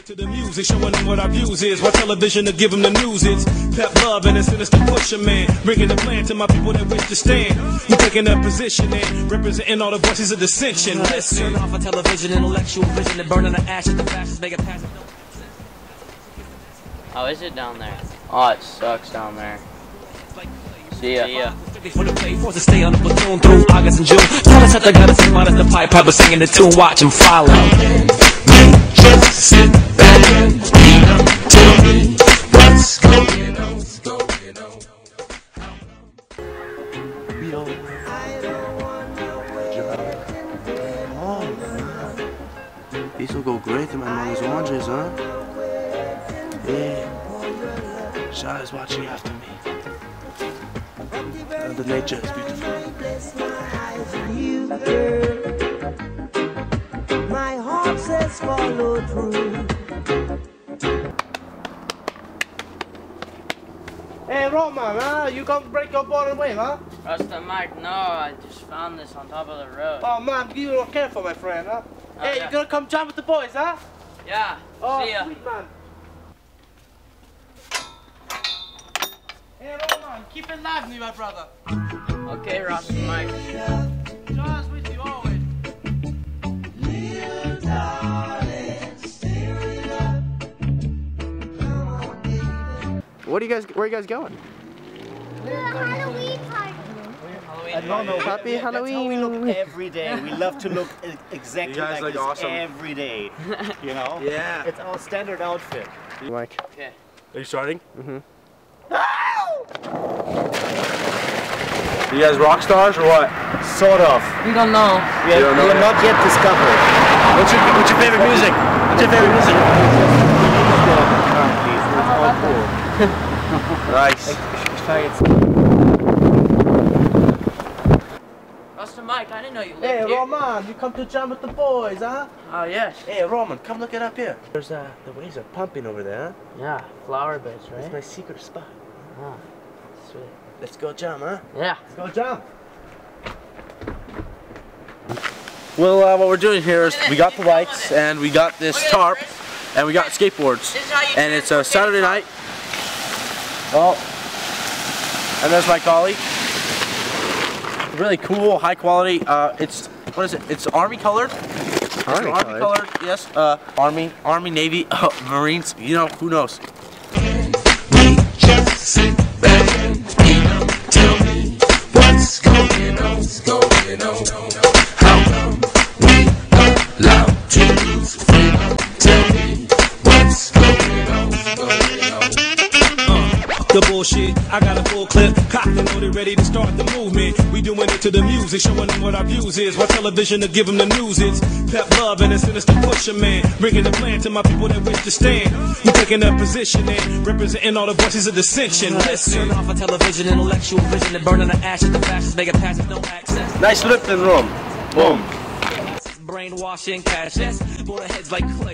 To the music, showing them what our views is. Why television to give them the news? It's pep love and a sinister pusher, man. Bringing the plan to my people that wish to stand. We taking a position and representing all the voices of dissension. Listen. Turn off a television, intellectual vision, and burning the ashes, the fascists make it pass. Oh, is it down there? Oh, it sucks down there. See ya. See ya. For the play, forced to stay on the platoon through August and June. Tell us that they got us as loud as the pipe piper singing the tune. Watch and follow. Just sit back and read them. Tell me what's going on. These will go great in my mother's oranges, huh? Yeah. Shah's watching after me. And the nature is beautiful. My heart says follow through. Hey, Roman, huh? You gonna break your board and wave, huh? Rasta Mike, no, I just found this on top of the road. Oh, man, you don't care for my friend, huh? Oh, hey, yeah. you gonna come jump with the boys, huh? Yeah, Oh, see ya. sweet, man. Hey, Roman, keep it lively, my brother. Okay, Rasta Mike. Shah's with you always. Where are you guys going? Halloween party. Happy Halloween. That's how we look every day. We love to look exactly You guys like look this awesome. every day. You know? Yeah. It's our standard outfit. Mike. Okay. Are you starting? Mm-hmm. You guys rock stars or what? Sort of. We don't know. We are not yet discovered. What's your favorite music? What's your favorite music? It's all cool. Nice. Rasta Mike, I didn't know you lived Hey, here. Roman, you come to jam with the boys, huh? Oh, yes. Hey, Roman, come look it up here. There's the waves are pumping over there, huh? Yeah, flower beds, It's right? my secret spot. Oh, sweet. Let's go jam, huh? Yeah. Let's go jam. Well, what we're doing here is we got the lights and we got this tarp and we got skateboards. And it's a Saturday night. Oh, and there's my collie. Really cool, high quality. It's what is it? It's army colored. Army colored. Yes. Army, Navy, Marines. You know, who knows? We just sit back and read them. Tell me what's going on. How come we allowed to lose freedom? Tell me what's going on. The bullshit, I got a full clip, cocked and loaded, ready to start the movement. We doing it to the music, showing them what our views is. Why television to give them the news? It's pep love and a sinister pusher, man. Bringing the plan to my people that wish to stand. We taking a position and representing all the voices of dissension. Listen. Turn off a television, intellectual vision, and burning the ashes, the fascists make it pass. No access. Nice lifting room. Boom. Brainwashing, cash. Yes, bullet heads like clay.